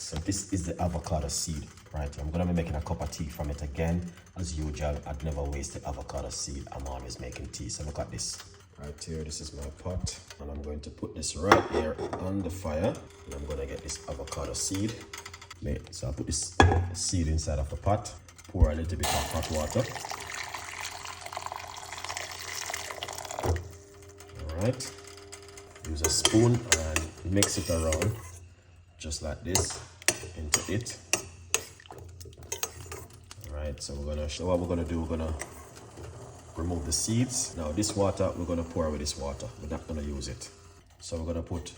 so this is the avocado seed, right? I'm gonna be making a cup of tea from it again. As usual, I'd never waste the avocado seed. I'm always making tea. So look at this. Right here, this is my pot. And I'm going to put this right here on the fire. And I'm gonna get this avocado seed. So I'll put this seed inside of the pot. Pour a little bit of hot water. All right. Use a spoon and mix it around just like this into it. All right, so what we're gonna do, we're gonna remove the seeds. Now this water, we're gonna pour with this water. We're not gonna use it. So we're gonna put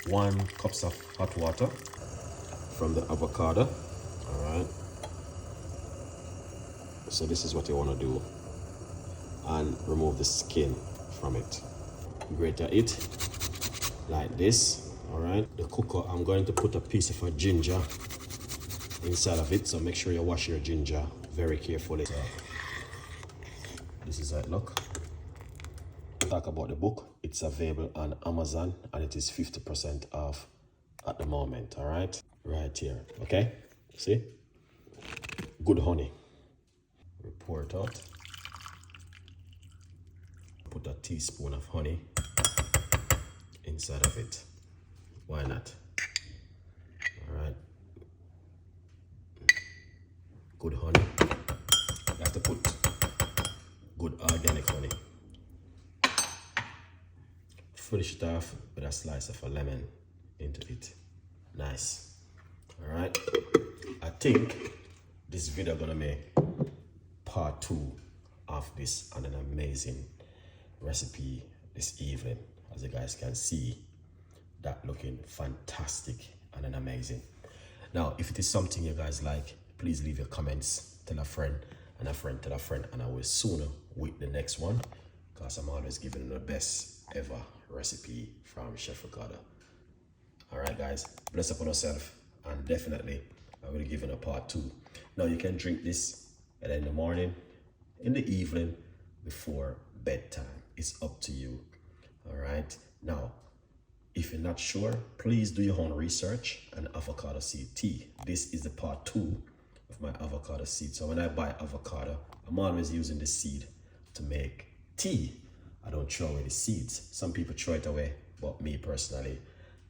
1 cup of hot water from the avocado. All right. So this is what you wanna do. And remove the skin from it. Grate it like this. All right, the cooker, I'm going to put a piece of a ginger inside of it, so make sure you wash your ginger very carefully. So this is how it look. Talk about the book, it's available on Amazon and it is 50% off at the moment. All right, right here. Okay, see, good honey. We pour it out. Put a teaspoon of honey inside of it. Why not? All right. Good honey. You have to put good organic honey. Finish it off with a slice of a lemon into it. Nice. All right. I think this video gonna make part 2 of this and an amazing recipe this evening. As you guys can see, that looking fantastic and an amazing. Now, if it is something you guys like, please leave your comments, tell a friend, and a friend tell a friend, and I will sooner with the next one, because I'm always giving the best ever recipe from Chef Ricardo. All right, guys, bless upon yourself, and definitely I will give it a part 2. Now, you can drink this either in the morning, in the evening, before bedtime. It's up to you. All right. Now, if you're not sure, please do your own research on avocado seed tea. This is the part 2 of my avocado seed. So when I buy avocado, I'm always using the seed to make tea. I don't throw away the seeds. Some people throw it away, but me personally,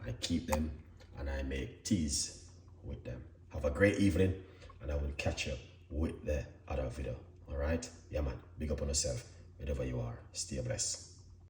I keep them and I make teas with them. Have a great evening, and I will catch you with the other video. All right? Yeah, man. Big up on yourself. Wherever you are, stay blessed.